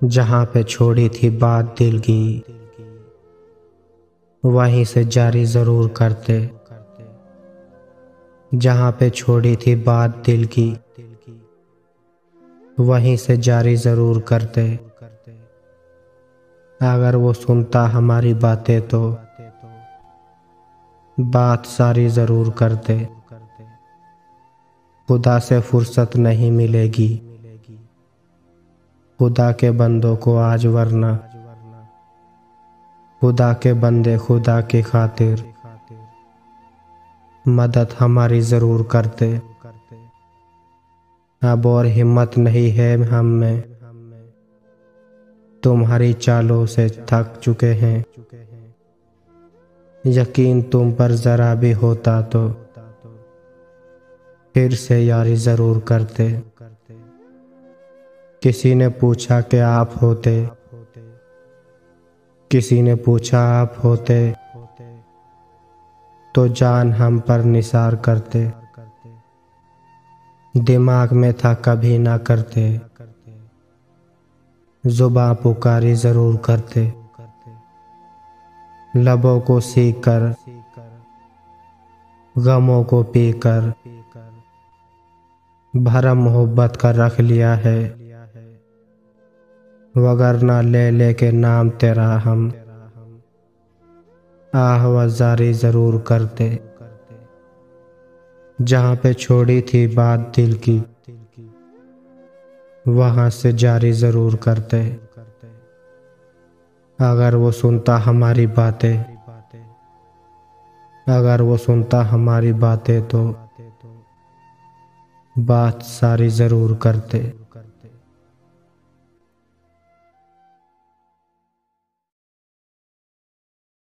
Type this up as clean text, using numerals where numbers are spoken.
जहाँ पे छोड़ी थी बात दिल की, वहीं से जारी ज़रूर करते। जहाँ पे छोड़ी थी बात दिल की, वहीं से जारी ज़रूर करते। अगर वो सुनता हमारी बातें तो बात सारी ज़रूर करते। खुदा से फुर्सत नहीं मिलेगी, खुदा के बंदों को आज, वरना खुदा के बंदे खुदा की खातिर मदद हमारी ज़रूर करते। अब और हिम्मत नहीं है हम में, तुम्हारी चालों से थक चुके हैं। यकीन तुम पर ज़रा भी होता तो फिर से यारी ज़रूर करते। किसी ने पूछा कि आप होते, किसी ने पूछा आप होते तो जान हम पर निसार करते। दिमाग में था कभी ना करते, जुबां पुकारी ज़रूर करते। लबों को सीख कर गमों को पीकर भरम मोहब्बत का रख लिया है, वगरना ले ले के नाम तेरा हम आह व जारी ज़रूर करते। जहाँ पे छोड़ी थी बात दिल की, वहाँ से जारी ज़रूर करते। अगर वो सुनता हमारी बातें, अगर वो सुनता हमारी बातें तो बात सारी ज़रूर करते।